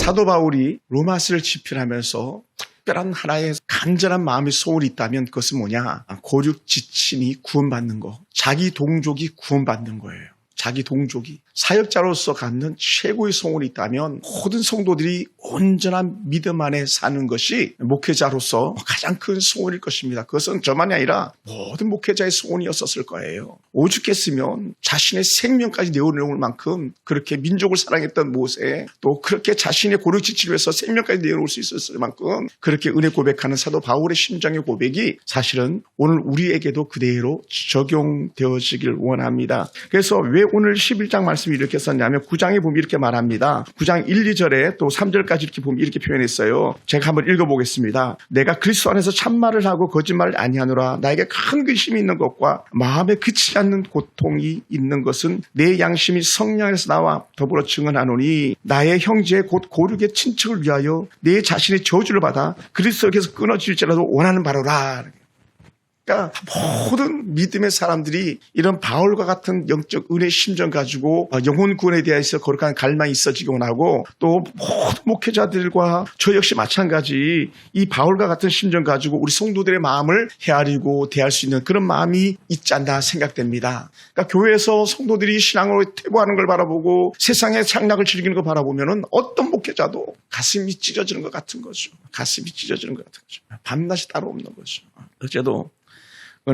사도 바울이 로마서를 집필하면서 특별한 하나의 간절한 마음의 소원이 있다면 그것은 뭐냐? 고륙 지친이 구원받는 거, 자기 동족이 구원받는 거예요. 자기 동족이 사역자로서 갖는 최고의 소원이 있다면 모든 성도들이 온전한 믿음 안에 사는 것이 목회자로서 가장 큰 소원일 것입니다. 그것은 저만이 아니라 모든 목회자의 소원이었을 거예요. 오죽했으면 자신의 생명까지 내어놓을 만큼 그렇게 민족을 사랑했던 모세, 또 그렇게 자신의 고륙지치를 위해서 생명까지 내어놓을 수 있었을 만큼 그렇게 은혜 고백하는 사도 바울의 심정의 고백이 사실은 오늘 우리에게도 그대로 적용되어지길 원합니다. 그래서 왜 오늘 11장 말씀이 이렇게 썼냐면 9장에 보면 이렇게 말합니다. 9장 1, 2절에 또 3절까지 이렇게 보면 이렇게 표현했어요. 제가 한번 읽어보겠습니다. 내가 그리스도 안에서 참말을 하고 거짓말을 아니하노라. 나에게 큰 근심이 있는 것과 마음에 그치지 않는 고통이 있는 것은 내 양심이 성령에서 나와 더불어 증언하노니 나의 형제 곧 고륙의 친척을 위하여 내 자신의 저주를 받아 그리스도에게서 끊어질지라도 원하는 바로라. 그러니까 모든 믿음의 사람들이 이런 바울과 같은 영적 은혜의 심정 가지고 영혼 구원에 대해서 거룩한 갈망이 있어지기 원하고, 또 모든 목회자들과 저 역시 마찬가지 이 바울과 같은 심정 가지고 우리 성도들의 마음을 헤아리고 대할 수 있는 그런 마음이 있지 않나 생각됩니다. 그러니까 교회에서 성도들이 신앙으로 퇴보하는 걸 바라보고 세상의 창락을 즐기는 걸 바라보면은 어떤 목회자도 가슴이 찢어지는 것 같은 거죠. 가슴이 찢어지는 것 같은 거죠. 밤낮이 따로 없는 거죠. 어제도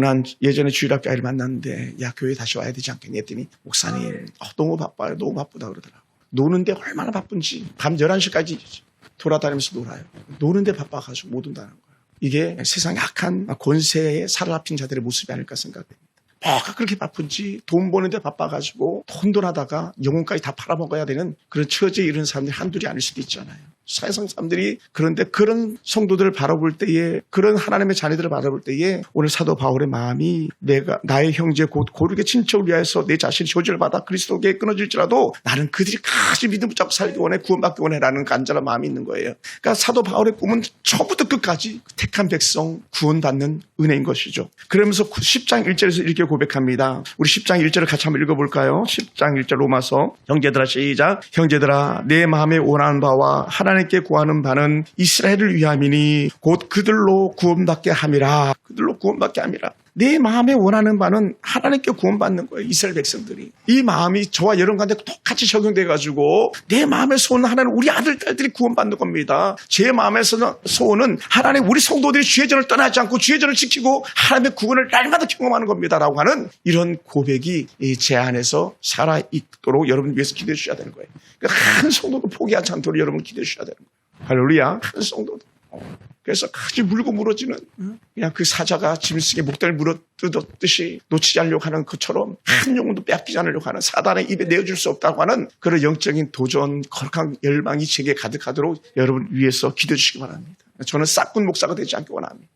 난 예전에 주일학교 아이를 만났는데 야 교회 다시 와야 되지 않겠니 했더니 목사님 너무 바빠요. 너무 바쁘다 그러더라고. 노는데 얼마나 바쁜지 밤 11시까지 돌아다니면서 놀아요. 노는데 바빠가지고 못 온다는 거예요. 이게 세상의 악한 권세에 사로잡힌 자들의 모습이 아닐까 생각됩니다. 뭐가 그렇게 바쁜지 돈 버는데 바빠가지고 혼돈하다가 영혼까지 다 팔아먹어야 되는 그런 처지에 이르는 사람들이 한둘이 아닐 수도 있잖아요. 세상 사람들이 그런데 그런 성도들을 바라볼 때에, 그런 하나님의 자녀들을 바라볼 때에 오늘 사도 바울의 마음이 내가 나의 형제 곧 고륙의 친척을 위하여서 내 자신의 저주를 받아 그리스도께 끊어질지라도 나는 그들이 같이 믿음 붙잡고 살기 원해, 구원받기 원해라는 간절한 마음이 있는 거예요. 그러니까 사도 바울의 꿈은 처음부터 끝까지 택한 백성 구원받는 은혜인 것이죠. 그러면서 10장 1절에서 이렇게 고백합니다. 우리 10장 1절을 같이 한번 읽어볼까요? 10장 1절 로마서. 형제들아 시작. 형제들아 내 마음에 원하는 바와 하나님께 구하는 바는 이스라엘을 위함이니 곧 그들로 구원받게 함이라. 그들로 구원받게 함이라. 내 마음에 원하는 바는 하나님께 구원받는 거예요. 이스라엘 백성들이. 이 마음이 저와 여러분 가운데 똑같이 적용돼가지고 내 마음의 소원은 하나님 우리 아들 딸들이 구원받는 겁니다. 제 마음의 소원은 하나님 우리 성도들이 죄전을 떠나지 않고 죄전을 지키고 하나님의 구원을 날마다 경험하는 겁니다 라고 하는 이런 고백이 제 안에서 살아있도록 여러분 위해서 기도해 주셔야 되는 거예요. 그러니까 한 성도도 포기하지 않도록 여러분 기도해 주셔야 되는 거예요. 할렐루야. 한 성도도. 그래서 같이 물고 물어지는 그냥 그 사자가 짐승의 목덜을 물어뜯었듯이 놓치지 않으려고 하는 것처럼 한 영혼도 빼앗기지 않으려고 하는 사단의 입에 내어줄 수 없다고 하는 그런 영적인 도전, 거룩한 열망이 제게 가득하도록 여러분 위해서 기도해 주시기 바랍니다. 저는 싹군 목사가 되지 않기 원합니다.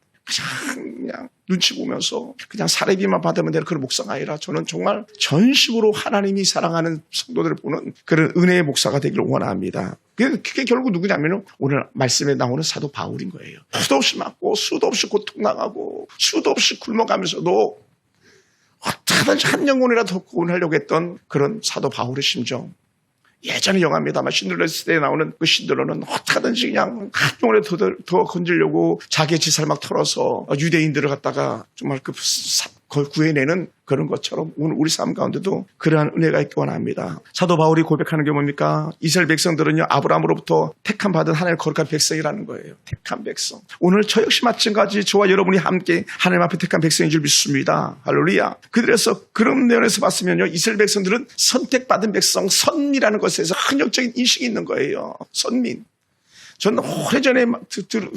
그냥 눈치 보면서 그냥 사례비만 받으면 되는 그런 목사가 아니라 저는 정말 전심으로 하나님이 사랑하는 성도들을 보는 그런 은혜의 목사가 되기를 원합니다. 그게 결국 누구냐면 오늘 말씀에 나오는 사도 바울인 거예요. 수도 없이 맞고 수도 없이 고통당하고 수도 없이 굶어가면서도 어떻게든지 한 영혼이라도 더 구원하려고 했던 그런 사도 바울의 심정. 예전에 영화입니다만 신들러 시대에 나오는 그 신들러는 어떻게든지 그냥 한 영혼이라도 더 건지려고 자기의 지살을 막 털어서 유대인들을 갖다가 정말 구해내는 그런 것처럼 오늘 우리 삶 가운데도 그러한 은혜가 있기 원합니다. 사도 바울이 고백하는 게 뭡니까? 이스라엘 백성들은요 아브라함으로부터 택함 받은 하나님의 거룩한 백성이라는 거예요. 택한 백성. 오늘 저 역시 마찬가지 저와 여러분이 함께 하나님 앞에 택한 백성인 줄 믿습니다. 할렐루야. 그들에서 그런 면에서 봤으면요 이스라엘 백성들은 선택받은 백성, 선미라는 것에서 한역적인 인식이 있는 거예요. 선민. 저는 오래전에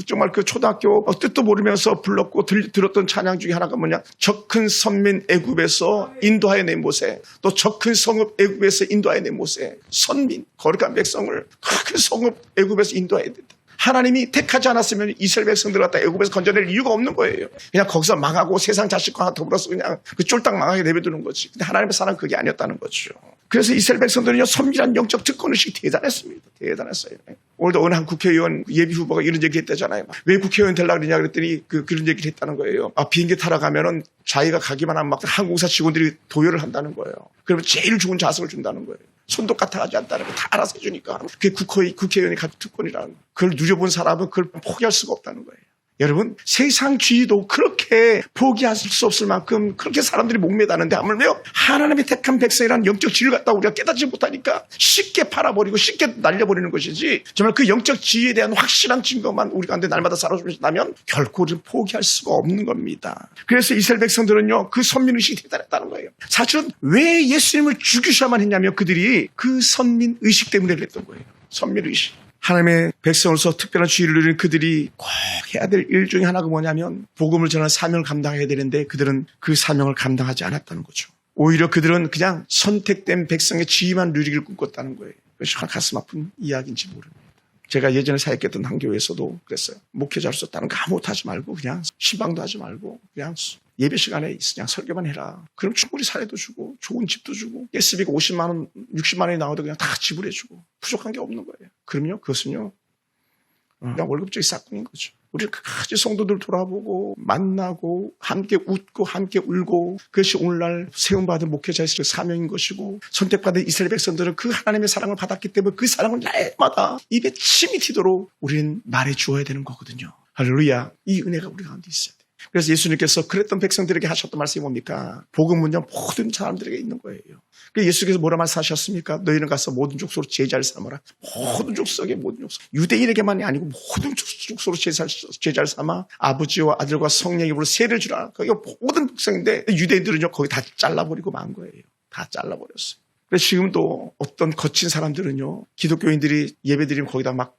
정말 그 초등학교 뜻도 모르면서 불렀고 들었던 찬양 중에 하나가 뭐냐? 저 큰 선민 애굽에서 인도하여 낸 모세, 또 저 큰 성읍 애굽에서 인도하여 낸 모세. 선민, 거룩한 백성을 큰 성읍 애굽에서 인도해야 된다. 하나님이 택하지 않았으면 이스라엘 백성들 갖다 애굽에서 건져낼 이유가 없는 거예요. 그냥 거기서 망하고 세상 자식과 더불어서 그냥 그 쫄딱 망하게 내버려두는 거지. 근데 하나님의 사랑은 그게 아니었다는 거죠. 그래서 이스라엘 백성들은요 선밀한 영적 특권의식이 대단했습니다. 대단했어요. 오늘도 어느 한 국회의원 예비 후보가 이런 얘기 했다잖아요. 왜 국회의원 되려고 그러냐 그랬더니 그런 얘기를 했다는 거예요. 비행기 타러 가면은 자기가 가기만 하면 막 항공사 직원들이 도열을 한다는 거예요. 그러면 제일 좋은 좌석을 준다는 거예요. 손도 까딱하지 않다는 거 다 알아서 해주니까. 그게 국회의원이 가진 특권이라는 거. 그걸 누려본 사람은 그걸 포기할 수가 없다는 거예요. 여러분, 세상주의도 그렇게 포기할 수 없을 만큼 그렇게 사람들이 목매다는데 하물며 하나님의 택한 백성이라는 영적 지위를 갖다 우리가 깨닫지 못하니까 쉽게 팔아버리고 쉽게 날려버리는 것이지, 정말 그 영적 지위에 대한 확실한 증거만 우리 가운데 날마다 살아주신다면 결코 포기할 수가 없는 겁니다. 그래서 이스라엘 백성들은요, 그 선민의식이 대단했다는 거예요. 사실은 왜 예수님을 죽이셔야만 했냐면 그들이 그 선민의식 때문에 그랬던 거예요. 선민의식. 하나님의 백성으로서 특별한 지위를 누리는 그들이 꼭 해야 될 일 중에 하나가 뭐냐면 복음을 전하는 사명을 감당해야 되는데 그들은 그 사명을 감당하지 않았다는 거죠. 오히려 그들은 그냥 선택된 백성의 지위만 누리기를 꿈꿨다는 거예요. 그것이 가슴 아픈 이야기인지 모릅니다. 제가 예전에 사역했던 한 교회에서도 그랬어요. 목회자로서 다른 거 아무것도 하지 말고 그냥 신방도 하지 말고 그냥 예배 시간에 그냥 설교만 해라. 그럼 충분히 사례도 주고 좋은 집도 주고 예수비가 50만 원, 60만 원이 나와도 그냥 다 지불해 주고 부족한 게 없는 거예요. 그럼요, 그것은요 그냥 월급적인 싹꿍인 거죠. 우리 끝까지 성도들 돌아보고 만나고 함께 웃고 함께 울고, 그것이 오늘날 세움받은 목회자의 사명인 것이고, 선택받은 이스라엘 백성들은 그 하나님의 사랑을 받았기 때문에 그 사랑을 날마다 입에 침이 튀도록 우리는 말해 주어야 되는 거거든요. 할렐루야. 이 은혜가 우리 가운데 있어야 돼요. 그래서 예수님께서 그랬던 백성들에게 하셨던 말씀이 뭡니까? 복음은요 모든 사람들에게 있는 거예요. 예수께서 뭐라 말씀하셨습니까? 너희는 가서 모든 족속으로 제자를 삼아라. 모든 족속에 모든 족속. 유대인에게만이 아니고 모든 족속으로 제자를 삼아 아버지와 아들과 성령의 이름으로 세례를 주라. 그게 모든 백성인데 유대인들은요 거기 다 잘라버리고 만 거예요. 다 잘라버렸어요. 그래서 지금도 어떤 거친 사람들은요 기독교인들이 예배드리면 거기다 막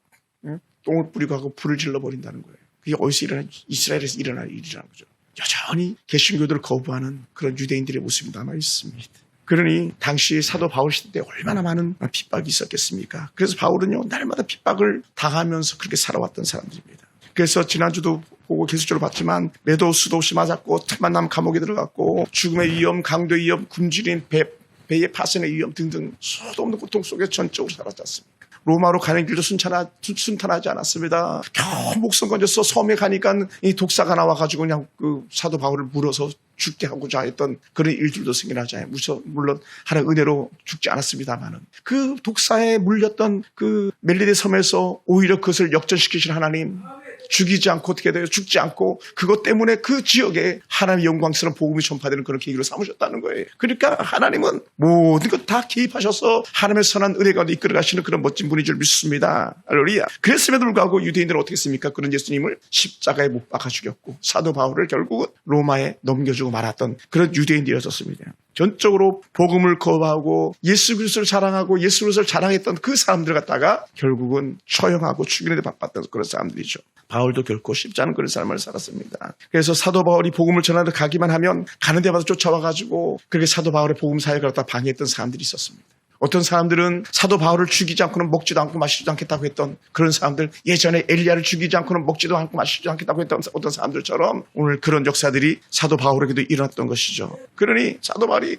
똥을 뿌리고 하고 불을 질러버린다는 거예요. 그게 어디서 이스라엘에서 일어날 일이라는 거죠. 여전히 개신교들을 거부하는 그런 유대인들의 모습이 남아 있습니다. 그러니 당시 사도 바울 시대 때 얼마나 많은 핍박이 있었겠습니까? 그래서 바울은요 날마다 핍박을 당하면서 그렇게 살아왔던 사람들입니다. 그래서 지난주도 보고 계속적으로 봤지만 매도 수도 없이 맞았고 틈만 나면 감옥에 들어갔고 죽음의 위험, 강도의 위험, 굶주린 배의 파선의 위험 등등 수도 없는 고통 속에 전적으로 살았지 않습니까? 로마로 가는 길도 순탄하지 않았습니다. 겨우 목숨 건져서 섬에 가니까 이 독사가 나와가지고 그냥 그 사도 바울을 물어서 죽게 하고자 했던 그런 일들도 생겨나잖아요. 물론 하나의 은혜로 죽지 않았습니다만은 그 독사에 물렸던 그 멜리데 섬에서 오히려 그것을 역전시키신 하나님, 죽이지 않고 어떻게 돼요? 죽지 않고 그것 때문에 그 지역에 하나님의 영광스러운 복음이 전파되는 그런 계기로 삼으셨다는 거예요. 그러니까 하나님은 모든 것 다 개입하셔서 하나님의 선한 은혜 가운데 이끌어 가시는 그런 멋진 분인 줄 믿습니다. 할렐루야. 그랬음에도 불구하고 유대인들은 어떻게 했습니까? 그런 예수님을 십자가에 못 박아 죽였고 사도 바울을 결국은 로마에 넘겨주고 말았던 그런 유대인들이었습니다. 전적으로 복음을 거부하고 예수 그리스도를 자랑하고 예수 그리스도를 자랑했던 그 사람들 갖다가 결국은 처형하고 죽이는 데 바빴던 그런 사람들이죠. 바울도 결코 쉽지 않은 그런 삶을 살았습니다. 그래서 사도 바울이 복음을 전하러 가기만 하면 가는 데마다 쫓아와가지고 그렇게 사도 바울의 복음 사역을 갖다 방해했던 사람들이 있었습니다. 어떤 사람들은 사도 바울을 죽이지 않고는 먹지도 않고 마시지도 않겠다고 했던 그런 사람들, 예전에 엘리야를 죽이지 않고는 먹지도 않고 마시지도 않겠다고 했던 어떤 사람들처럼 오늘 그런 역사들이 사도 바울에게도 일어났던 것이죠. 그러니 사도 바울이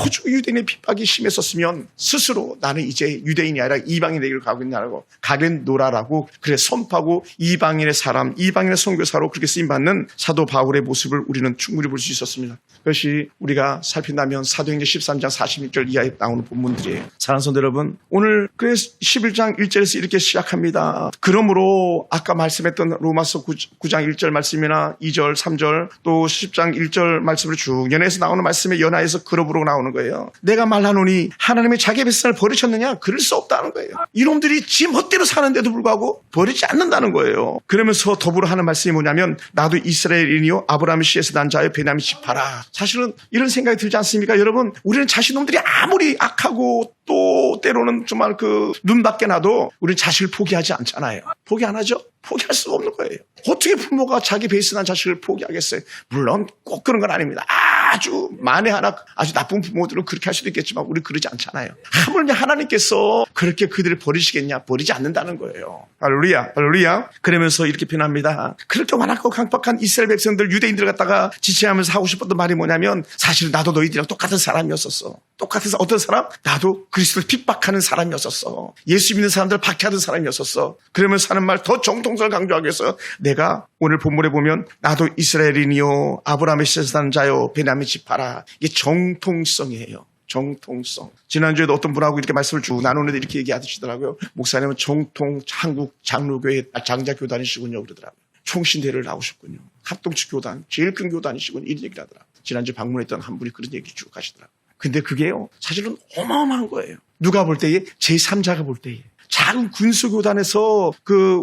오죽 유대인의 핍박이 심했었으면 스스로 나는 이제 유대인이 아니라 이방인의 길을 가고 있냐고 가겠노라라고 그래 선포하고 이방인의 사람, 이방인의 선교사로 그렇게 쓰임받는 사도 바울의 모습을 우리는 충분히 볼 수 있었습니다. 그것이 우리가 살핀다면 사도행전 13장 46절 이하에 나오는 본문 사랑하는 성도 여러분, 오늘 그래서 11장 1절에서 이렇게 시작합니다. 그러므로 아까 말씀했던 로마서 9장 1절 말씀이나 2절, 3절 또 10장 1절 말씀을 쭉 연해서 나오는 말씀에 연하에서 그러므로 나오는 거예요. 내가 말하노니 하나님의 자기 백성을 버리셨느냐? 그럴 수 없다는 거예요. 이놈들이 지 멋대로 사는데도 불구하고 버리지 않는다는 거예요. 그러면서 더불어 하는 말씀이 뭐냐면 나도 이스라엘인이요 아브라함의 씨에서 난 자여 베냐민 지파라. 사실은 이런 생각이 들지 않습니까? 여러분, 우리는 자신놈들이 아무리 악하고 또 때로는 정말 그 눈밖에 나도 우리는 자식을 포기하지 않잖아요. 포기 안 하죠? 포기할 수가 없는 거예요. 어떻게 부모가 자기 베이스난 자식을 포기하겠어요? 물론 꼭 그런 건 아닙니다. 아주 만에 하나 아주 나쁜 부모들은 그렇게 할 수도 있겠지만 우리 그러지 않잖아요. 하물며 하나님께서 그렇게 그들을 버리시겠냐? 버리지 않는다는 거예요. 할렐루야, 할렐루야. 그러면서 이렇게 표현합니다. 그렇게 완악하고 강박한 이스라엘 백성들, 유대인들을 갖다가 지체하면서 하고 싶었던 말이 뭐냐면 사실 나도 너희들이랑 똑같은 사람이었었어. 똑같은 어떤 사람? 나도 그리스도를 핍박하는 사람이었었어. 예수 믿는 사람들 박해하던 사람이었었어. 그러면서 하는 말 더 정통성을 강조하기 위해서 내가 오늘 본문에 보면 나도 이스라엘인이요 아브라함의 씨에서 난 자요 베냐민 지파라. 이게 정통성이에요. 정통성. 지난주에도 어떤 분하고 이렇게 말씀을 쭉 나누는데 이렇게 얘기하시더라고요. 목사님은 정통 한국 장로교회 장자교단이시군요. 그러더라고요. 총신대를 나오셨군요. 합동측 교단, 제일 큰 교단이시군요. 이런 얘기를 하더라고요. 지난주 방문했던 한 분이 그런 얘기 쭉 하시더라고요. 근데 그게요, 사실은 어마어마한 거예요. 누가 볼 때에, 제3자가 볼 때에. 작은 군수교단에서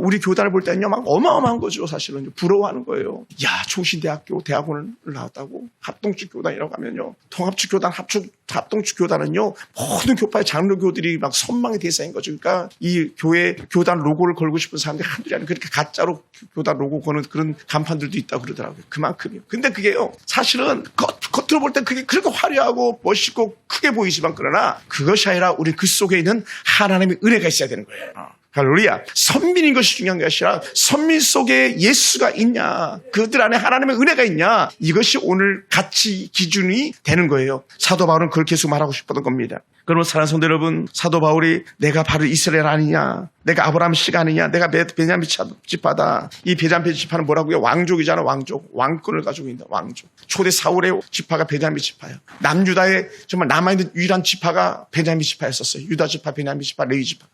우리 교단을 볼 때는요, 막 어마어마한 거죠, 사실은. 부러워하는 거예요. 야, 총신대학교, 대학원을 나왔다고? 합동측 교단이라고 하면요. 통합측 교단, 합동측 교단은요, 모든 교파의 장로교들이 막 선망의 대상인 거죠. 그러니까 이 교단 로고를 걸고 싶은 사람들이 한둘이 아니라 그렇게 가짜로 교단 로고 거는 그런 간판들도 있다고 그러더라고요. 그만큼이요. 근데 그게요, 사실은 겉으로 볼 때 그게 그렇게 화려하고 멋있고 크게 보이지만 그러나 그것이 아니라 우리 그 속에 있는 하나님의 은혜가 있어야 되는 거예요. 할렐루야. 선민인 것이 중요한 것이 아니라 선민 속에 예수가 있냐, 그들 안에 하나님의 은혜가 있냐, 이것이 오늘 가치 기준이 되는 거예요. 사도 바울은 그걸 계속 말하고 싶었던 겁니다. 그러면 사랑하는 성도 여러분, 사도 바울이 내가 바로 이스라엘 아니냐, 내가 아브라함 씨가 아니냐, 내가 베냐민 지파다. 이 베냐민 지파는 뭐라고요? 왕족이잖아. 왕족. 왕권을 가지고 있다. 왕족. 초대 사울의 지파가 베냐민 지파예요. 남유다에 정말 남아있는 유일한 지파가 베냐민 지파였었어요. 유다 지파, 베냐민 지파, 레위 지파.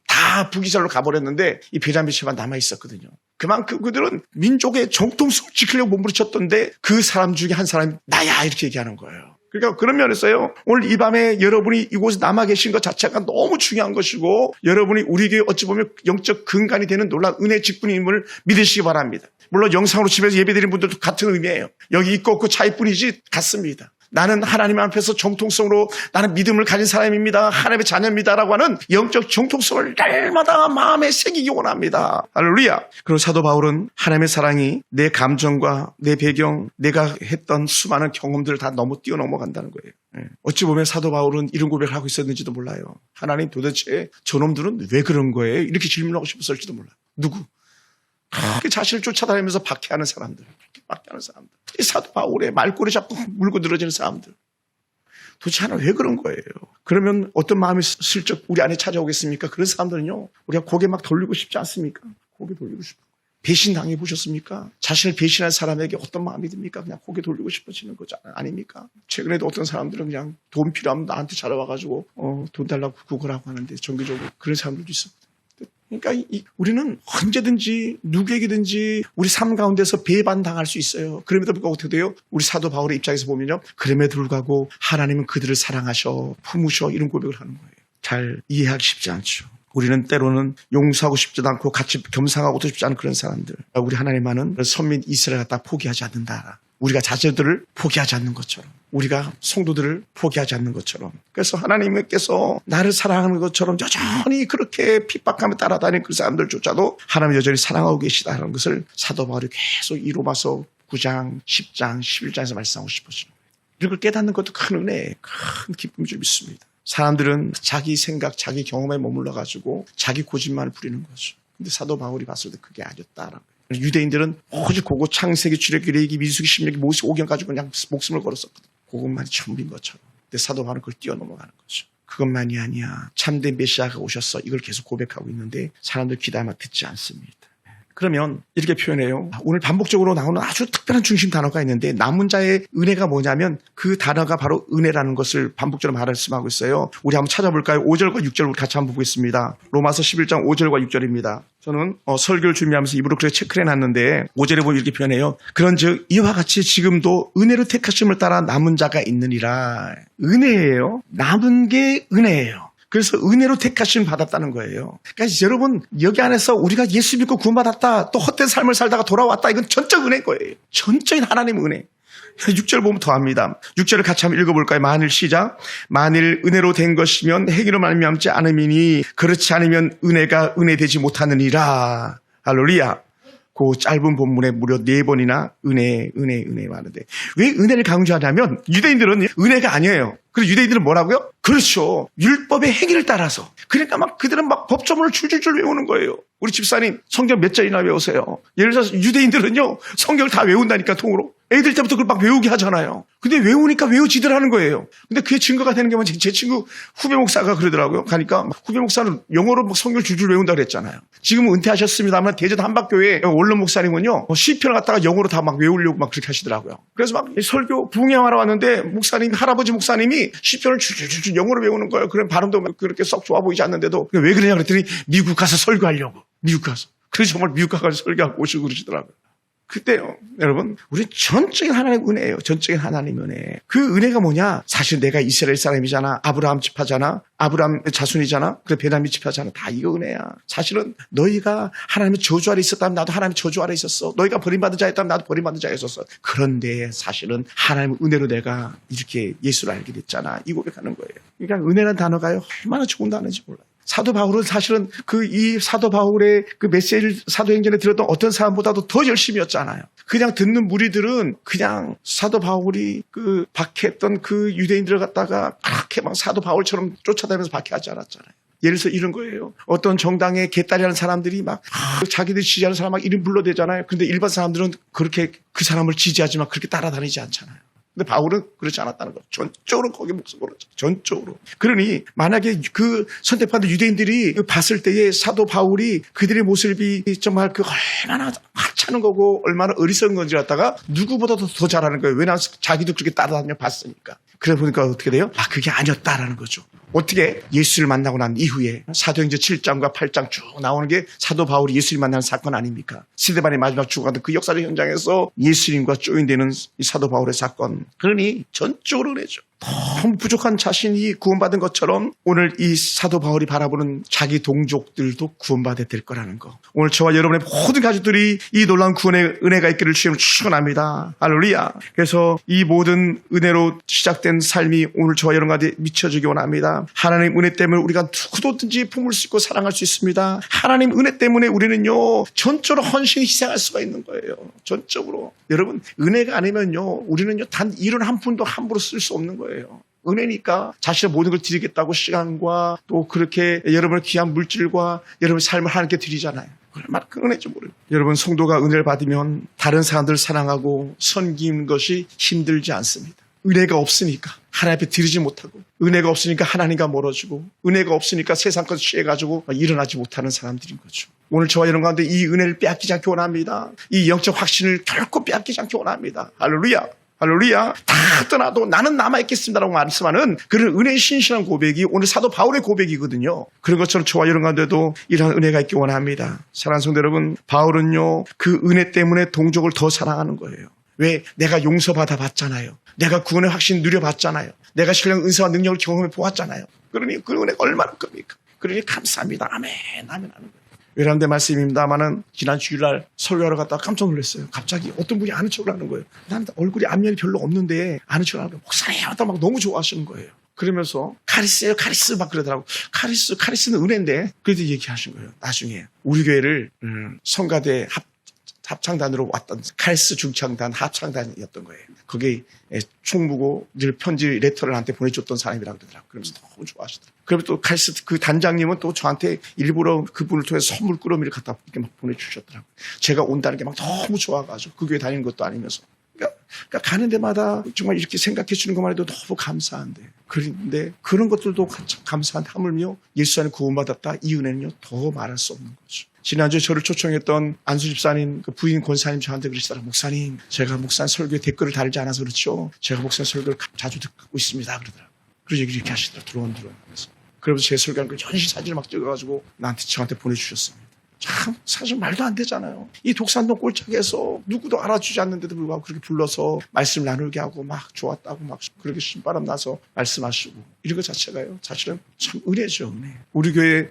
다 북이스라엘로 가버렸는데 이 베냐민 지파가 남아있었거든요. 그만큼 그들은 민족의 정통성을 지키려고 몸부림쳤던데 그 사람 중에 한 사람이 나야, 이렇게 얘기하는 거예요. 그러니까 그런 면에서요, 오늘 이 밤에 여러분이 이곳에 남아 계신 것 자체가 너무 중요한 것이고, 여러분이 우리에게 어찌 보면 영적 근간이 되는 놀라운 은혜 직분임을 믿으시기 바랍니다. 물론 영상으로 집에서 예배드리는 분들도 같은 의미예요. 여기 있고 없고 차이뿐이지 같습니다. 나는 하나님 앞에서 정통성으로 나는 믿음을 가진 사람입니다, 하나님의 자녀입니다라고 하는 영적 정통성을 날마다 마음에 새기기 원합니다. 할렐루야. 그리고 사도 바울은 하나님의 사랑이 내 감정과 내 배경, 내가 했던 수많은 경험들을 다 너무 뛰어넘어간다는 거예요. 어찌 보면 사도 바울은 이런 고백을 하고 있었는지도 몰라요. 하나님, 도대체 저놈들은 왜 그런 거예요? 이렇게 질문하고 싶었을지도 몰라요. 누구? 그렇게 자신을 쫓아다니면서 박해하는 사람들, 박해하는 사람들, 이 사도 바울의 말꼬리 잡고 물고 늘어지는 사람들, 도대체 하나님 왜 그런 거예요? 그러면 어떤 마음이 슬쩍 우리 안에 찾아오겠습니까? 그런 사람들은요, 우리가 고개 막 돌리고 싶지 않습니까? 고개 돌리고 싶어요. 배신 당해 보셨습니까? 자신을 배신한 사람에게 어떤 마음이 듭니까? 그냥 고개 돌리고 싶어지는 거죠, 아닙니까? 최근에도 어떤 사람들은 그냥 돈 필요하면 나한테 찾아와가지고 돈 달라고 구걸하고 하는데, 정기적으로 그런 사람들도 있어요. 그러니까 우리는 언제든지 누구에게든지 우리 삶 가운데서 배반당할 수 있어요. 그럼에도 불구하고 어떻게 돼요? 우리 사도 바울의 입장에서 보면요, 그럼에도 불구하고 하나님은 그들을 사랑하셔, 품으셔, 이런 고백을 하는 거예요. 잘 이해하기 쉽지 않죠. 우리는 때로는 용서하고 싶지도 않고 같이 겸상하고도 싶지 않은 그런 사람들, 우리 하나님만은 선민 이스라엘 갖다 포기하지 않는다. 우리가 자녀들을 포기하지 않는 것처럼, 우리가 성도들을 포기하지 않는 것처럼, 그래서 하나님께서 나를 사랑하는 것처럼 여전히 그렇게 핍박하며 따라다니는 그 사람들조차도 하나님 여전히 사랑하고 계시다는 것을 사도 바울이 계속 이 로마서 9장, 10장, 11장에서 말씀하고 싶으시는 거예요. 이걸 깨닫는 것도 큰 은혜예요. 큰 기쁨인 줄 믿습니다. 사람들은 자기 생각, 자기 경험에 머물러가지고 자기 고집만을 부리는 거죠. 근데 사도 바울이 봤을 때 그게 아니었다라는 거예요. 유대인들은 오직 그거 창세기, 출애굽기, 레위기, 민수기, 신명기, 모세기 5경 가지고 그냥 목숨을 걸었었거든. 그것만이 천비인 것처럼. 근데 사도 바울은 그걸 뛰어넘어가는 거죠. 그것만이 아니야, 참된 메시아가 오셨어, 이걸 계속 고백하고 있는데 사람들 귀담아 듣지 않습니다. 그러면 이렇게 표현해요. 오늘 반복적으로 나오는 아주 특별한 중심 단어가 있는데, 남은 자의 은혜가 뭐냐면 그 단어가 바로 은혜라는 것을 반복적으로 말씀하고 있어요. 우리 한번 찾아볼까요? 5절과 6절 우리 같이 한번 보겠습니다. 로마서 11장 5절과 6절입니다. 저는 설교를 준비하면서 입으로 그렇게 체크를 해놨는데 5절에 보면 이렇게 표현해요. 그런즉 이와 같이 지금도 은혜로 택하심을 따라 남은 자가 있느니라. 은혜예요. 남은 게 은혜예요. 그래서 은혜로 택하심 받았다는 거예요. 그러니까 여러분, 여기 안에서 우리가 예수 믿고 구원받았다, 또 헛된 삶을 살다가 돌아왔다, 이건 전적 은혜인 거예요. 전적인 하나님의 은혜. 6절 보면 더합니다. 6절을 같이 한번 읽어볼까요? 만일 시작. 만일 은혜로 된 것이면 행위로 말미암지 않음이니 그렇지 않으면 은혜가 은혜되지 못하느니라. 할렐루야. 그 짧은 본문에 무려 4번이나 은혜 하는데, 왜 은혜를 강조하냐면 유대인들은 은혜가 아니에요. 그래서 유대인들은 뭐라고요? 그렇죠, 율법의 행위를 따라서. 그러니까 막 그들은 막 법조문을 줄줄줄 외우는 거예요. 우리 집사님 성경 몇 절이나 외우세요? 예를 들어서 유대인들은요, 성경을 다 외운다니까, 통으로. 애들 때부터 그걸 막 외우게 하잖아요. 근데 외우니까 외워지더라는 거예요. 근데 그게 증거가 되는 게 뭐지? 제 친구 후배 목사가 그러더라고요. 가니까 후배 목사는 영어로 막 성경을 줄줄 외운다고 그랬잖아요. 지금은 은퇴하셨습니다만 대전 한박교회 원로 목사님은요, 시편을 갖다가 영어로 다 막 외우려고 막 그렇게 하시더라고요. 그래서 막 설교 부흥회하러 왔는데 목사님, 할아버지 목사님이 사람들이 시편을 줄줄줄 영어로 외우는 거예요. 그럼 발음도 그렇게 썩 좋아 보이지 않는데도 왜 그러냐 그랬더니 미국 가서 설교하려고. 미국 가서. 그래서 정말 미국 가서 설교하고 오시고 그러시더라고요. 그때요, 여러분, 우리 전적인 하나님의 은혜예요. 전적인 하나님의 은혜. 그 은혜가 뭐냐? 사실 내가 이스라엘 사람이잖아. 아브라함 지파잖아. 아브라함 자손이잖아. 그래 베냐민 지파잖아. 다 이거 은혜야. 사실은 너희가 하나님의 저주 아래 있었다면 나도 하나님의 저주 아래 있었어. 너희가 버림받은 자였다면 나도 버림받은 자였었어. 그런데 사실은 하나님의 은혜로 내가 이렇게 예수를 알게 됐잖아. 이 고백하는 거예요. 그러니까 은혜라는 단어가요, 얼마나 좋은 단어인지 몰라요. 사도 바울은 사실은 이 사도 바울의 그 메시지를 사도행전에 들었던 어떤 사람보다도 더 열심히였잖아요. 그냥 듣는 무리들은 그냥 사도 바울이 그 박해했던 그 유대인들을 갖다가 그렇게 막 사도 바울처럼 쫓아다니면서 박해하지 않았잖아요. 예를 들어서 이런 거예요. 어떤 정당의 개딸이라는 사람들이 막 자기들 지지하는 사람 막 이름 불러대잖아요. 그런데 일반 사람들은 그렇게 그 사람을 지지하지만 그렇게 따라다니지 않잖아요. 근데 바울은 그렇지 않았다는 거죠. 전적으로 거기 목숨 걸었죠. 전적으로. 그러니 만약에 그 선택받은 유대인들이 봤을 때에 사도 바울이 그들의 모습이 정말 그 얼마나 하찮은 거고 얼마나 어리석은 건지 갖다가 누구보다도 더 잘하는 거예요. 왜냐하면 자기도 그렇게 따라다녀 봤으니까. 그래 보니까 어떻게 돼요? 그게 아니었다라는 거죠. 어떻게? 예수를 만나고 난 이후에 사도행전 7장과 8장 쭉 나오는 게 사도 바울이 예수를 만나는 사건 아닙니까? 스데반의 마지막 죽어가던 그 역사의 현장에서 예수님과 조인되는 이 사도 바울의 사건. 그러니 전적으로 은혜죠. 너무 부족한 자신이 구원받은 것처럼 오늘 이 사도 바울이 바라보는 자기 동족들도 구원받아야 될 거라는 거. 오늘 저와 여러분의 모든 가족들이 이 놀라운 구원의 은혜가 있기를 주님을 축원합니다. 할렐루야. 그래서 이 모든 은혜로 시작된 삶이 오늘 저와 여러분한테 미쳐지기 원합니다. 하나님 은혜 때문에 우리가 누구든지 품을 수 있고 사랑할 수 있습니다. 하나님 은혜 때문에 우리는요 전적으로 헌신히 희생할 수가 있는 거예요. 전적으로. 여러분 은혜가 아니면요 우리는요 단 이론 한 푼도 함부로 쓸 수 없는 거예요. 은혜니까 자신의 모든 걸 드리겠다고 시간과 또 그렇게 여러분의 귀한 물질과 여러분의 삶을 하나님께 드리잖아요. 얼마나 큰 은혜인지 모르겠어요. 여러분 성도가 은혜를 받으면 다른 사람들을 사랑하고 섬기는 것이 힘들지 않습니다. 은혜가 없으니까 하나님 앞에 드리지 못하고 은혜가 없으니까 하나님과 멀어지고 은혜가 없으니까 세상 것 취해가지고 일어나지 못하는 사람들인 거죠. 오늘 저와 여러분 가운데 이 은혜를 빼앗기지 않기 원합니다. 이 영적 확신을 결코 빼앗기지 않기 원합니다. 할렐루야. 할렐루야. 다 떠나도 나는 남아있겠습니다라고 말씀하는 그런 은혜의 신실한 고백이 오늘 사도 바울의 고백이거든요. 그런 것처럼 저와 여러분 가운데도 이러한 은혜가 있기 원합니다. 사랑하는 성도 여러분, 바울은요 그 은혜 때문에 동족을 더 사랑하는 거예요. 왜? 내가 용서받아 봤잖아요. 내가 구원의 확신 누려봤잖아요. 내가 신령 은사와 능력을 경험해 보았잖아요. 그러니 그 은혜가 얼마나 큽니까? 그러니 감사합니다. 아멘. 아멘 하는 거예요. 외람된 말씀입니다만은 지난 주일날 설교하러 갔다가 깜짝 놀랐어요. 갑자기 어떤 분이 아는 척을 하는 거예요. 난 얼굴이 안면이 별로 없는데 아는 척을 하는 거예요. 목사님 하다 막 너무 좋아하시는 거예요. 그러면서 카리스예요, 카리스 막 그러더라고. 카리스는 은혜인데 그래도 얘기하신 거예요. 나중에 우리 교회를 성가대 합창단으로 왔던 카리스 중창단 합창단이었던 거예요. 거기에 총무고 늘 편지 레터를 한테 보내줬던 사람이라고 그러더라고요. 그러면서 너무 좋아하시더라고요. 그리고 또 카리스 그 단장님은 또 저한테 일부러 그분을 통해서 선물 꾸러미를 갖다 이렇게 막 보내주셨더라고요. 제가 온다는 게 막 너무 좋아가지고 그 교회 다니는 것도 아니면서. 그러니까 가는 데마다 정말 이렇게 생각해 주는 것만 해도 너무 감사한데. 그런데 그런 것들도 감사한데 하물며 예수 안에 구원받았다. 이 은혜는요 더 말할 수 없는 거죠. 지난주에 저를 초청했던 안수 집사님, 그 부인 권사님 저한테 그러시더라고요. 목사님, 제가 목사님 설교에 댓글을 달지 않아서 그렇죠. 제가 목사님 설교를 자주 듣고 있습니다. 그러더라고요. 그래서 얘기를 이렇게 하시더라고요. 드론. 그래서 제 설교하는 걸 현실 사진을 막 찍어가지고 저한테 보내주셨습니다. 참 사실 말도 안 되잖아요. 이 독산동 꼴짝에서 누구도 알아주지 않는데도 불구하고 그렇게 불러서 말씀 나누게 하고 막 좋았다고 막 그렇게 신바람 나서 말씀하시고 이런 것 자체가요. 사실은 참 은혜죠. 은혜. 우리 교회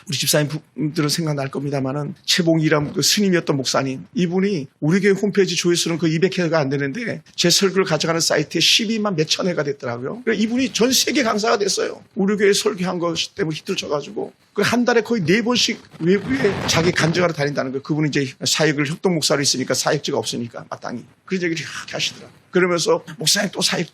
우리 집사님들은 생각날 겁니다만은 최봉이란 그 스님이었던 목사님, 이분이 우리 교회 홈페이지 조회수는 그 200회가 안 되는데 제 설교를 가져가는 사이트에 12만 몇천 회가 됐더라고요. 그러니까 이분이 전 세계 강사가 됐어요. 우리 교회 설교한 것 때문에 히트를 쳐가지고 그 한 달에 거의 4번씩 외부에 자기 간증하러 다닌다는 거예요. 그분이 이제 사역을 협동 목사로 있으니까 사역지가 없으니까 마땅히 그런 얘기를 이렇게 하시더라고요. 그러면서 목사님 또 사역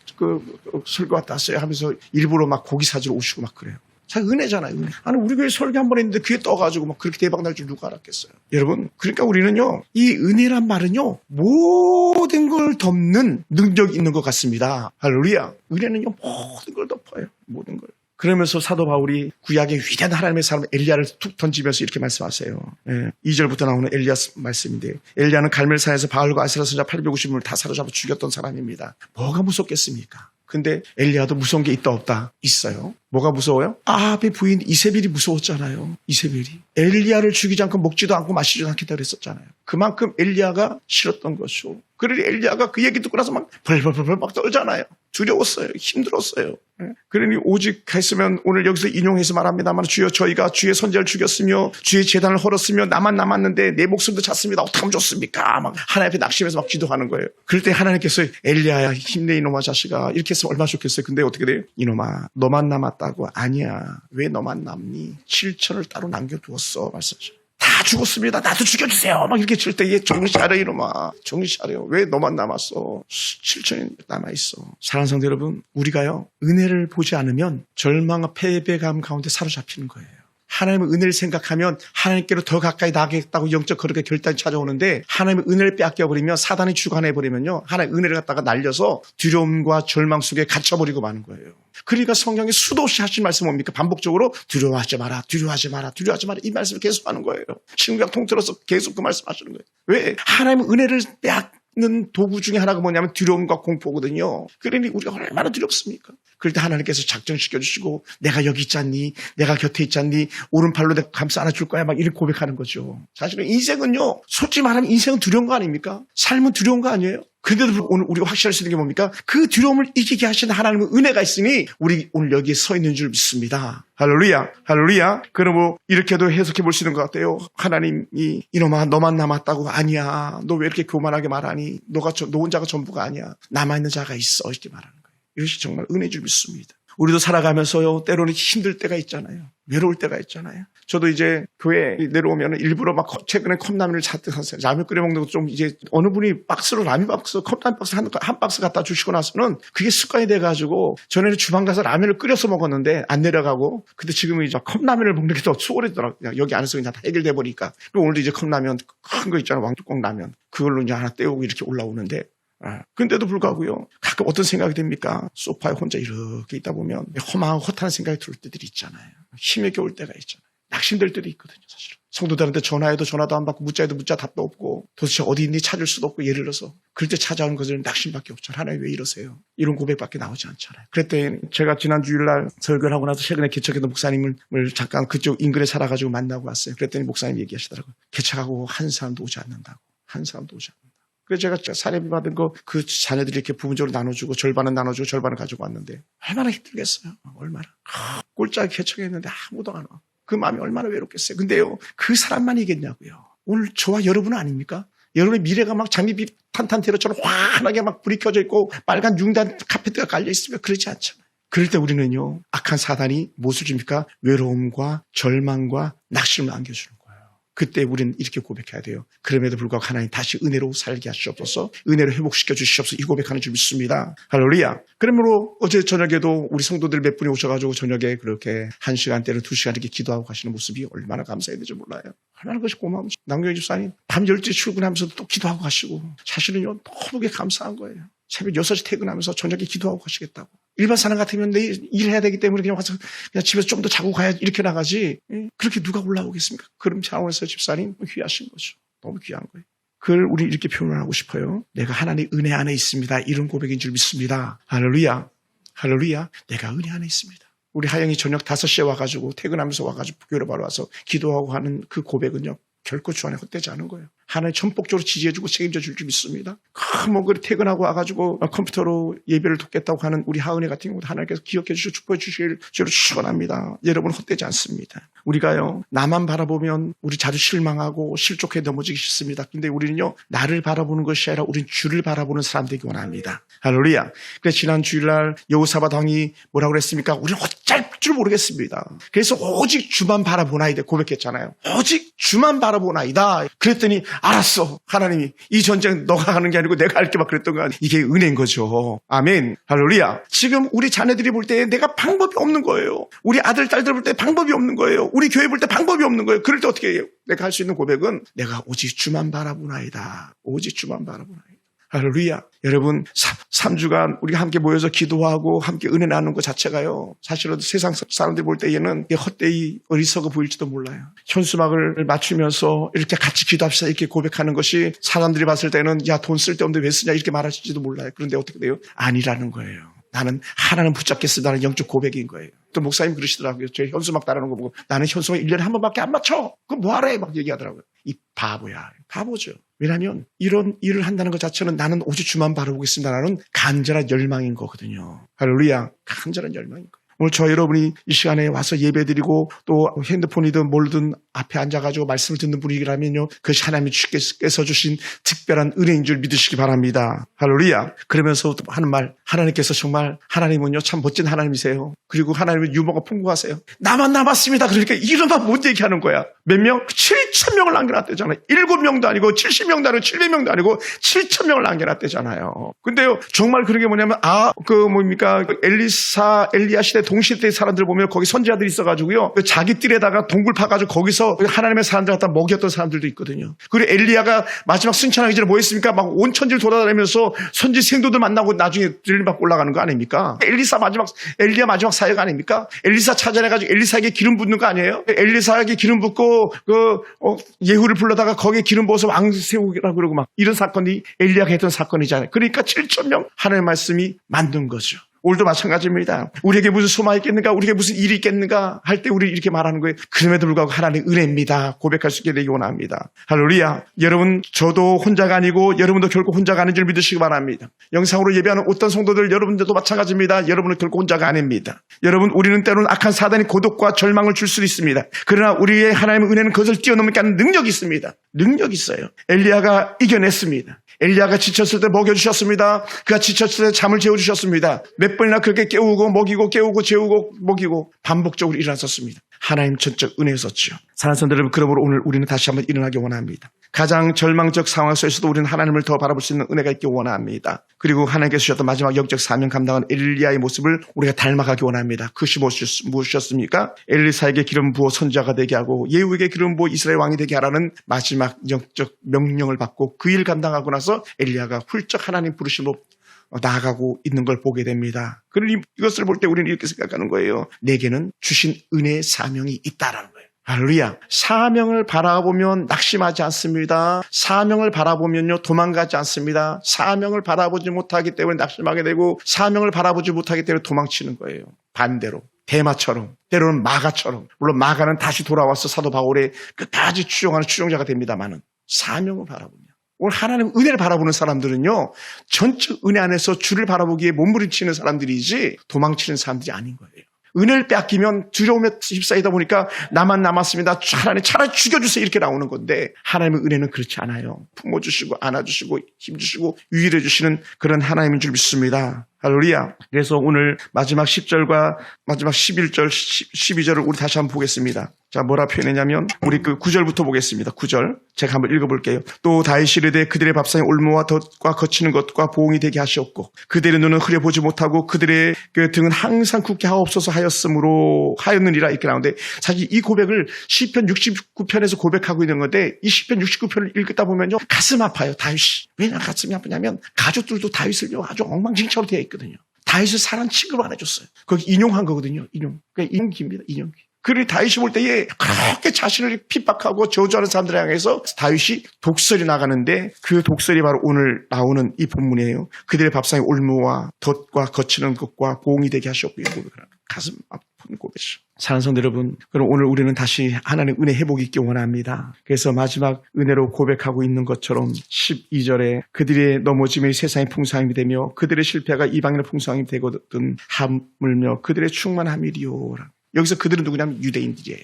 설교 왔다 왔어요 하면서 일부러 막 고기 사주러 오시고 막 그래요. 자, 은혜잖아요, 은혜. 아니, 우리 교회 설교 한 번 했는데 귀에 떠가지고 막 그렇게 대박 날 줄 누가 알았겠어요. 여러분, 그러니까 우리는요, 이 은혜란 말은요, 모든 걸 덮는 능력이 있는 것 같습니다. 할렐루야. 은혜는요, 모든 걸 덮어요. 모든 걸. 그러면서 사도 바울이 구약의 위대한 하나님의 사람 엘리야를 툭 던지면서 이렇게 말씀하세요. 2절부터 나오는 엘리야 말씀인데, 엘리야는 갈멜산에서 바알과 아세라 선자 850명을 다 사로잡아 죽였던 사람입니다. 뭐가 무섭겠습니까? 근데 엘리야도 무서운 게 있다 없다? 있어요. 뭐가 무서워요? 아합의 부인 이세벨이 무서웠잖아요. 이세벨이. 엘리야를 죽이지 않고 먹지도 않고 마시지도 않겠다 그랬었잖아요. 그만큼 엘리야가 싫었던 것이고, 그러니 엘리야가 그 얘기 듣고 나서 막 벌벌벌벌 막 떨잖아요. 두려웠어요. 힘들었어요. 그러니 오직 했으면 오늘 여기서 인용해서 말합니다만, 주여 저희가 주의 선지자를 죽였으며 주의 재단을 헐었으며 나만 남았는데 내 목숨도 찼습니다. 어떻게 하면 좋습니까? 막 하나님 앞에 낙심해서 막 기도하는 거예요. 그럴 때 하나님께서 엘리야야 힘내 이놈아 자식아 이렇게 했으면 얼마나 좋겠어요. 근데 어떻게 돼요? 이놈아 너만 남았다고. 아니야. 왜 너만 남니? 7천을 따로 남겨두었어. 말씀하셔. 다 죽었습니다. 나도 죽여주세요. 막 이렇게 칠 때, 얘 정신 차려, 이놈아. 정신 차려. 왜 너만 남았어? 7천이 남아있어. 사랑하는 성도 여러분, 우리가요, 은혜를 보지 않으면 절망과 패배감 가운데 사로잡히는 거예요. 하나님의 은혜를 생각하면 하나님께로 더 가까이 나가겠다고 영적 거룩의 결단이 찾아오는데, 하나님의 은혜를 빼앗겨버리면, 사단이 주관해버리면요, 하나님의 은혜를 갖다가 날려서 두려움과 절망 속에 갇혀버리고 마는 거예요. 그러니까 성경에 수도 없이 하신 말씀 뭡니까? 반복적으로 두려워하지 마라, 두려워하지 마라, 두려워하지 마라. 이 말씀을 계속 하는 거예요. 신구약 통틀어서 계속 그 말씀 하시는 거예요. 왜? 하나님의 은혜를 빼앗는 도구 중에 하나가 뭐냐면 두려움과 공포거든요. 그러니 우리가 얼마나 두렵습니까? 그럴 때 하나님께서 작정시켜주시고, 내가 여기 있지 않니? 내가 곁에 있지 않니? 오른팔로 내가 감싸 안아줄 거야. 막 이렇게 고백하는 거죠. 사실은 인생은요, 솔직히 말하면 인생은 두려운 거 아닙니까? 삶은 두려운 거 아니에요? 근데도 오늘 우리가 확실할 수 있는 게 뭡니까? 그 두려움을 이기게 하시는 하나님의 은혜가 있으니 우리 오늘 여기에 서 있는 줄 믿습니다. 할렐루야, 할렐루야. 그럼 이렇게도 해석해 볼 수 있는 것 같아요. 하나님이 이놈아 너만 남았다고. 아니야. 너 왜 이렇게 교만하게 말하니? 너 혼자가 전부가 아니야. 남아있는 자가 있어. 이렇게 말하는 거예요. 이것이 정말 은혜인 줄 믿습니다. 우리도 살아가면서요, 때로는 힘들 때가 있잖아요. 외로울 때가 있잖아요. 저도 이제 교회 내려오면 일부러 막 최근에 컵라면을 잔뜩 샀어요. 라면 끓여 먹는 것도 좀 이제 어느 분이 박스로 라면 박스, 컵라면 박스 한 박스 갖다 주시고 나서는 그게 습관이 돼가지고, 전에는 주방 가서 라면을 끓여서 먹었는데 안 내려가고, 근데 지금은 이제 컵라면을 먹는 게 더 수월하더라고요. 여기 안에서 그냥 다 해결돼 버리니까. 그리고 오늘도 이제 컵라면 큰 거 있잖아요. 왕뚜껑 라면. 그걸로 이제 하나 떼우고 이렇게 올라오는데, 근데도 불구하고요, 가끔 어떤 생각이 됩니까? 소파에 혼자 이렇게 있다 보면 허망하고 허탄한 생각이 들 때들이 있잖아요. 힘에 겨울 때가 있잖아요. 낙심될 때도 있거든요, 사실은. 성도들한테 전화해도 전화도 안 받고, 문자해도 문자 답도 없고, 도대체 어디 있니 찾을 수도 없고, 예를 들어서. 그럴 때 찾아오는 것은 낙심밖에 없잖아요. 하나님 왜 이러세요? 이런 고백밖에 나오지 않잖아요. 그랬더니 제가 지난 주일날 설교를 하고 나서 최근에 개척했던 목사님을 잠깐 그쪽 인근에 살아가지고 만나고 왔어요. 그랬더니 목사님 얘기하시더라고요. 개척하고 한 사람도 오지 않는다고. 한 사람도 오지 않는다고. 그래서 제가 사례비 받은 거 그 자녀들이 이렇게 부분적으로 나눠주고, 절반은 나눠주고 절반은 가지고 왔는데 얼마나 힘들겠어요. 얼마나. 꼴짝이 개척했는데 아무도 안 와. 그 마음이 얼마나 외롭겠어요. 근데요, 그 사람만이겠냐고요. 오늘 저와 여러분은 아닙니까? 여러분의 미래가 막 장미빛 탄탄테러처럼 환하게 막 불이 켜져 있고 빨간 융단 카페트가 깔려 있으면 그러지 않잖아요. 그럴 때 우리는요, 악한 사단이 무엇을 줍니까? 외로움과 절망과 낙심을 안겨주는 거예요. 그때 우리는 이렇게 고백해야 돼요. 그럼에도 불구하고 하나님 다시 은혜로 살게 하시옵소서, 은혜로 회복시켜 주시옵소서, 이 고백하는 줄 믿습니다. 할렐루야. 그러므로 어제 저녁에도 우리 성도들 몇 분이 오셔가지고 저녁에 그렇게 1시간 때로 2시간 이렇게 기도하고 가시는 모습이 얼마나 감사해야 되지 몰라요. 얼마나 그것이 고마운지. 남경희 집사님 밤 12시 출근하면서도 또 기도하고 가시고, 사실은요 너무 감사한 거예요. 새벽 6시 퇴근하면서 저녁에 기도하고 가시겠다고. 일반 사람 같으면 내일 일해야 되기 때문에 그냥 와서 그냥 집에서 좀 더 자고 가야 이렇게 나가지. 그렇게 누가 올라오겠습니까? 그런 차원에서 집사님 귀하신 거죠. 너무 귀한 거예요. 그걸 우리 이렇게 표현하고 싶어요. 내가 하나님 은혜 안에 있습니다. 이런 고백인 줄 믿습니다. 할렐루야. 할렐루야. 내가 은혜 안에 있습니다. 우리 하영이 저녁 5시에 와가지고 퇴근하면서 와가지고 교회로 바로 와서 기도하고 하는 그 고백은요, 결코 주 안에 헛되지 않은 거예요. 하나님 전폭적으로 지지해주고 책임져 줄 줄 믿습니다. 퇴근하고 와가지고 컴퓨터로 예배를 돕겠다고 하는 우리 하은혜 같은 경우도 하나님께서 기억해 주시고 축복해 주실 줄로 축원합니다. 여러분 헛되지 않습니다. 우리가요, 나만 바라보면 우리 자주 실망하고 실족해 넘어지기 싫습니다. 근데 우리는요, 나를 바라보는 것이 아니라 우린 주를 바라보는 사람 되기 원합니다. 할렐루야. 그래서 지난 주일날 여호사밧 왕이 뭐라고 그랬습니까? 우리는 어쩔 줄 모르겠습니다. 그래서 오직 주만 바라보나이다 고백했잖아요. 오직 주만 바라보나이다. 그랬더니 알았어. 하나님이 이 전쟁 너가 하는 게 아니고 내가 할게 막 그랬던 거 아니에요. 이게 은혜인 거죠. 아멘. 할렐루야. 지금 우리 자녀들이 볼 때 내가 방법이 없는 거예요. 우리 아들, 딸들 볼 때 방법이 없는 거예요. 우리 교회 볼 때 방법이 없는 거예요. 그럴 때 어떻게 해요? 내가 할 수 있는 고백은 내가 오직 주만 바라보나이다. 오직 주만 바라보나이다. 할렐루야. 여러분 3주간 우리가 함께 모여서 기도하고 함께 은혜 나누는 것 자체가요, 사실은 세상 사람들이 볼 때에는 헛되이 어리석어 보일지도 몰라요. 현수막을 맞추면서 이렇게 같이 기도합시다 이렇게 고백하는 것이 사람들이 봤을 때는 야, 돈 쓸데없는데 왜 쓰냐 이렇게 말하실지도 몰라요. 그런데 어떻게 돼요? 아니라는 거예요. 나는 하나님 붙잡겠습니다는 영적 고백인 거예요. 또 목사님 그러시더라고요. 제 현수막 따르는 거 보고 나는 현수막 1년에 한 번밖에 안 맞춰. 그럼 뭐하래? 막 얘기하더라고요. 이 바보야. 바보죠. 왜냐하면 이런 일을 한다는 것 자체는 나는 오직 주만 바라보겠습니다라는 간절한 열망인 거거든요. 할렐루야. 간절한 열망인 거예요. 오늘 저 여러분이 이 시간에 와서 예배드리고 또 핸드폰이든 뭘든 앞에 앉아가지고 말씀을 듣는 분이라면요. 그것이 하나님이 주께서 주신 특별한 은혜인 줄 믿으시기 바랍니다. 할렐루야. 그러면서 하는 말, 하나님께서 정말 하나님은요 참 멋진 하나님이세요. 그리고 하나님은 유머가 풍부하세요. 나만 남았습니다. 그러니까 이름만 못 얘기하는 거야. 몇 명? 7,000명을 남겨놨대잖아요. 7명도 아니고 70명도 아니고 700명도 아니고 7,000명을 남겨놨대잖아요. 근데요 정말 그런 게 뭐냐면 엘리야 시대 동시대 사람들 보면 거기 선지자들이 있어가지고요. 자기 뜰에다가 동굴 파가지고 거기서 하나님의 사람들 갖다 먹였던 사람들도 있거든요. 그리고 엘리야가 마지막 승천하기 전에 뭐 했습니까? 막 온 천지를 돌아다니면서 선지 생도들 만나고 나중에 들림 받고 올라가는 거 아닙니까? 엘리야 마지막 사역 아닙니까? 엘리사 찾아내가지고 엘리사에게 기름 붓는 거 아니에요? 엘리사에게 기름 붓고 예후를 불러다가 거기에 기름 부어서 왕 세우라고 그러고 막 이런 사건이 엘리야가 했던 사건이잖아요. 그러니까 7,000명 하나님의 말씀이 만든 거죠. 오늘도 마찬가지입니다. 우리에게 무슨 소망이 있겠는가? 우리에게 무슨 일이 있겠는가? 할 때 우리 이렇게 말하는 거예요. 그럼에도 불구하고 하나님의 은혜입니다. 고백할 수 있게 되기 원합니다. 할렐루야. 여러분 저도 혼자가 아니고 여러분도 결코 혼자가 아닌 줄 믿으시기 바랍니다. 영상으로 예배하는 어떤 성도들 여러분들도 마찬가지입니다. 여러분은 결코 혼자가 아닙니다. 여러분 우리는 때로는 악한 사단이 고독과 절망을 줄 수도 있습니다. 그러나 우리의 하나님의 은혜는 그것을 뛰어넘게 하는 능력이 있습니다. 능력이 있어요. 엘리야가 이겨냈습니다. 엘리야가 지쳤을 때 먹여주셨습니다. 그가 지쳤을 때 잠을 재워주셨습니다. 몇 번이나 그렇게 깨우고 먹이고 깨우고 재우고 먹이고 반복적으로 일어났었습니다. 하나님 전적 은혜였었죠. 사랑하는 성도 여러분, 그러므로 오늘 우리는 다시 한번 일어나기 원합니다. 가장 절망적 상황 속에서도 우리는 하나님을 더 바라볼 수 있는 은혜가 있기 원합니다. 그리고 하나님께서 주셨던 마지막 영적 사명 감당한 엘리야의 모습을 우리가 닮아가기 원합니다. 그것이 무엇이었습니까? 엘리사에게 기름 부어 선지자가 되게 하고 예후에게 기름 부어 이스라엘 왕이 되게 하라는 마지막 영적 명령을 받고 그 일 감당하고 나서 엘리야가 훌쩍 하나님 부르심으로 나아가고 있는 걸 보게 됩니다. 그러니 이것을 볼 때 우리는 이렇게 생각하는 거예요. 내게는 주신 은혜의 사명이 있다라는 거예요. 할렐루야. 사명을 바라보면 낙심하지 않습니다. 사명을 바라보면요 도망가지 않습니다. 사명을 바라보지 못하기 때문에 낙심하게 되고 사명을 바라보지 못하기 때문에 도망치는 거예요. 반대로 대마처럼 때로는 마가처럼, 물론 마가는 다시 돌아와서 사도 바울의 끝까지 추종하는 추종자가 됩니다만은 사명을 바라보면 오늘 하나님 은혜를 바라보는 사람들은요 전적 은혜 안에서 주를 바라보기에 몸부림치는 사람들이지 도망치는 사람들이 아닌 거예요. 은혜를 빼앗기면 두려움에 휩싸이다 보니까 나만 남았습니다. 하나님 차라리 죽여주세요 이렇게 나오는 건데 하나님의 은혜는 그렇지 않아요. 품어주시고 안아주시고 힘주시고 위로해주시는 그런 하나님인 줄 믿습니다. 할렐루야. 그래서 오늘 마지막 10절과 마지막 11절, 12절을 우리 다시 한번 보겠습니다. 자, 뭐라 표현했냐면 우리 그 9절부터 보겠습니다. 9절 제가 한번 읽어볼게요. 또 다윗이 이르되 그들의 밥상에 올무와 덫과 거치는 것과 보응이 되게 하시옵고 그들의 눈은 흐려보지 못하고 그들의 그 등은 항상 굳게 하옵소서 하였느니라 이렇게 나오는데 사실 이 고백을 시편 69편에서 고백하고 있는 건데 이 시편 69편을 읽다 보면요 가슴 아파요. 다윗이. 왜 가슴이 아프냐면 가족들도 다윗을 아주 엉망진창으로 되어 있거든요. 다윗을 사람 취급을 안 해줬어요. 거기 인용한 거거든요. 그러니까 인용기입니다. 인용기. 그리 다윗이 볼 때에 그렇게 자신을 핍박하고 저주하는 사람들을 향해서 다윗이 독설이 나가는데 그 독설이 바로 오늘 나오는 이 본문이에요. 그들의 밥상에 올무와 덫과 거치는 것과 보응이 되게 하시옵고 이 고백을 하는 가슴 아픈 고백이죠. 사랑하는 성도 여러분, 그럼 오늘 우리는 다시 하나님의 은혜 회복이 있기 원합니다. 그래서 마지막 은혜로 고백하고 있는 것처럼 12절에 그들의 넘어짐이 세상의 풍성함이 되며 그들의 실패가 이방인의 풍성함이 되거든 하물며 그들의 충만함이리오라. 여기서 그들은 누구냐면 유대인들이에요.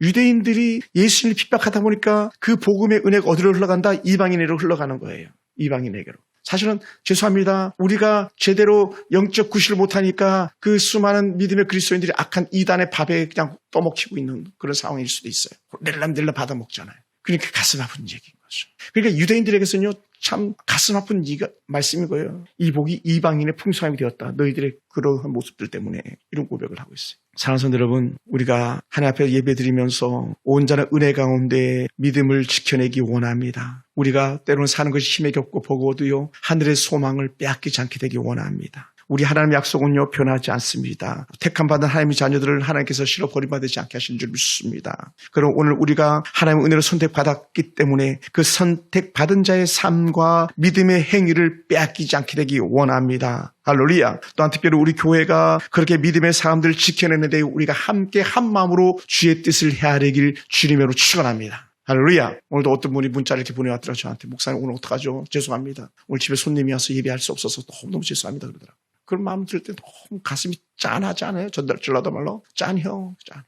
유대인들이 예수님을 핍박하다 보니까 그 복음의 은혜가 어디로 흘러간다? 이방인에게로 흘러가는 거예요. 이방인에게로. 사실은 죄송합니다. 우리가 제대로 영적 구실을 못하니까 그 수많은 믿음의 그리스도인들이 악한 이단의 밥에 그냥 떠먹히고 있는 그런 상황일 수도 있어요. 낼람낼람 받아먹잖아요. 그러니까 가슴 아픈 얘기인 거죠. 그러니까 유대인들에게서는요 참 가슴 아픈 말씀인 거예요. 이 복이 이방인의 풍성함이 되었다. 너희들의 그러한 모습들 때문에 이런 고백을 하고 있어요. 사랑하는 성도 여러분, 우리가 하나님 앞에 예배드리면서 온전한 은혜 가운데 믿음을 지켜내기 원합니다. 우리가 때로는 사는 것이 힘에 겹고 버거워도요 하늘의 소망을 빼앗기지 않게 되기 원합니다. 우리 하나님의 약속은요 변하지 않습니다. 택함 받은 하나님의 자녀들을 하나님께서 실어 버림받지 않게 하신 줄 믿습니다. 그럼 오늘 우리가 하나님의 은혜로 선택받았기 때문에 그 선택받은 자의 삶과 믿음의 행위를 빼앗기지 않게 되기 원합니다. 할렐루야. 또한 특별히 우리 교회가 그렇게 믿음의 사람들을 지켜내는데 우리가 함께 한 마음으로 주의 뜻을 헤아리길 주님으로 축원합니다. 할렐루야. 오늘도 어떤 분이 문자를 이렇게 보내왔더라고요. 저한테. 목사님 오늘 어떡하죠? 죄송합니다. 오늘 집에 손님이 와서 예배할 수 없어서 너무너무 죄송합니다. 그러더라고요. 그런 마음 들 때 너무 가슴이 짠하지 않아요? 전달질라도 말로. 짠형. 짠.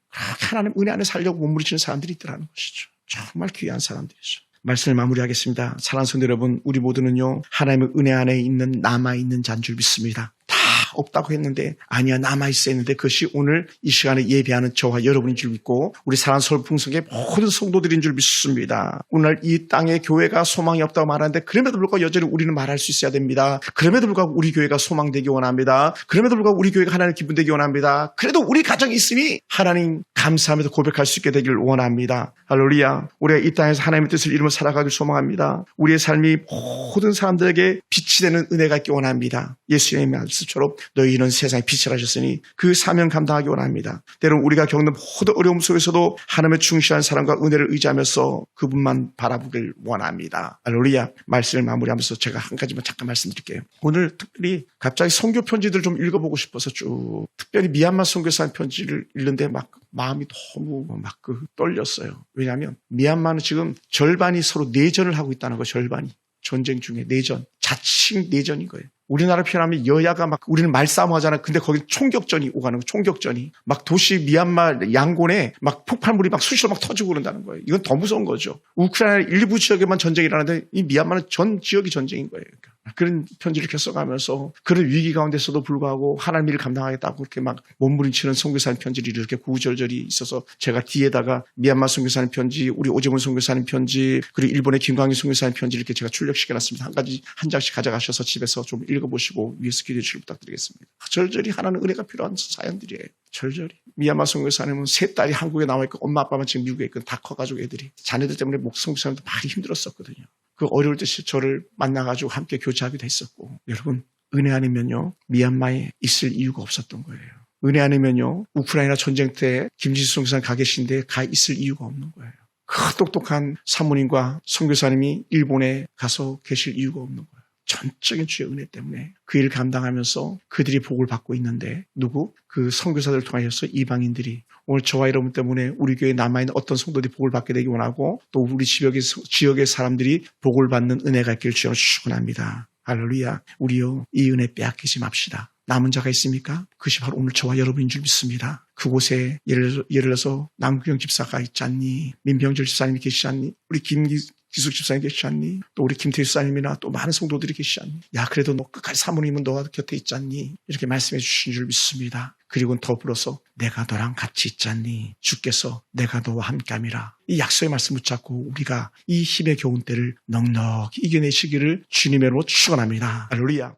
그렇게 하나님 은혜 안에 살려고 몸부림치는 사람들이 있더라는 것이죠. 정말 귀한 사람들이죠. 말씀을 마무리하겠습니다. 사랑하는 성도 여러분, 우리 모두는요 하나님의 은혜 안에 있는 남아있는 자인 줄 믿습니다. 다 없다고 했는데 아니야 남아있어 했는데 그것이 오늘 이 시간에 예배하는 저와 여러분인 줄 믿고 우리 사랑하는 서울풍성의 모든 성도들인 줄 믿습니다. 오늘 이 땅에 교회가 소망이 없다고 말하는데 그럼에도 불구하고 여전히 우리는 말할 수 있어야 됩니다. 그럼에도 불구하고 우리 교회가 소망되기 원합니다. 그럼에도 불구하고 우리 교회가 하나님 기분되기 원합니다. 그래도 우리 가정이 있으니 하나님 감사하면서 고백할 수 있게 되기를 원합니다. 할렐루야. 우리가 이 땅에서 하나님의 뜻을 이루며 살아가길 소망합니다. 우리의 삶이 모든 사람들에게 빛이 되는 은혜가 있기 원합니다. 예수님의 말씀처럼 너희는 세상에 빛을 하셨으니 그 사명 감당하기 원합니다. 때로는 우리가 겪는 모든 어려움 속에서도 하나님의 충실한 사랑과 은혜를 의지하면서 그분만 바라보길 원합니다. 할렐루야. 말씀을 마무리하면서 제가 한 가지만 잠깐 말씀드릴게요. 오늘 특별히 갑자기 선교 편지들 좀 읽어보고 싶어서 쭉 특별히 미얀마 선교사님 편지를 읽는데 막 마음이 너무 막 떨렸어요. 왜냐하면 미얀마는 지금 절반이 서로 내전을 하고 있다는 거예요. 절반이. 전쟁 중에 내전. 자칭 내전인 거예요. 우리나라 표현하면 여야가 막 우리는 말싸움 하잖아요. 근데 거기 총격전이 오가는 거예요. 총격전이. 막 도시 미얀마 양곤에 막 폭발물이 막 수시로 막 터지고 그런다는 거예요. 이건 더 무서운 거죠. 우크라이나 일부 지역에만 전쟁이 일어나는데 이 미얀마는 전 지역이 전쟁인 거예요. 그러니까. 그런 편지를 이렇게 써가면서 그런 위기 가운데서도 불구하고 하나님 일을 감당하겠다고 그렇게 막 몸부림치는 선교사님 편지를 이렇게 구구절절이 있어서 제가 뒤에다가 미얀마 선교사님 편지, 우리 오재문 선교사님 편지, 그리고 일본의 김광희 선교사님 편지 이렇게 제가 출력시켜놨습니다. 한 장씩 가져가셔서 집에서 좀 읽어보시고 위에서 기도해 주시길 부탁드리겠습니다. 절절히 하나는 은혜가 필요한 사연들이에요. 절절히. 미얀마 선교사님은 세 딸이 한국에 나와 있고 엄마 아빠만 지금 미국에 있고 다 커가지고 애들이 자녀들 때문에 선교사님도 많이 힘들었었거든요. 그 어려울 때 저를 만나가지고 함께 교제하기도 했었고 여러분 은혜 아니면요 미얀마에 있을 이유가 없었던 거예요. 은혜 아니면요 우크라이나 전쟁 때 김진수 선교사님 가 계신데 가 있을 이유가 없는 거예요. 그 똑똑한 사모님과 선교사님이 일본에 가서 계실 이유가 없는 거예요. 전적인 주의 은혜 때문에 그 일을 감당하면서 그들이 복을 받고 있는데 누구? 그 선교사들을 통하여서 이방인들이 오늘 저와 여러분 때문에 우리 교회에 남아있는 어떤 성도들이 복을 받게 되기 원하고 또 우리 지역의 사람들이 복을 받는 은혜가 있기를 주여 축원합니다. 할렐루야. 우리요 이 은혜 빼앗기지 맙시다. 남은 자가 있습니까? 그것이 바로 오늘 저와 여러분인 줄 믿습니다. 그곳에 예를 들어서 남구경 집사가 있지 않니? 민병철 집사님이 계시지 않니? 우리 기숙 집사님 계시지 않니? 또 우리 김태희 집사님이나 또 많은 성도들이 계시지 않니? 야 그래도 너 끝까지 사모님은 너와 곁에 있지 않니? 이렇게 말씀해 주신 줄 믿습니다. 그리고 더불어서 내가 너랑 같이 있지 않니? 주께서 내가 너와 함께함이라. 이 약속의 말씀 붙잡고 우리가 이 힘의 겨운 때를 넉넉히 이겨내시기를 주님의 이름으로 축원합니다. 할렐루야.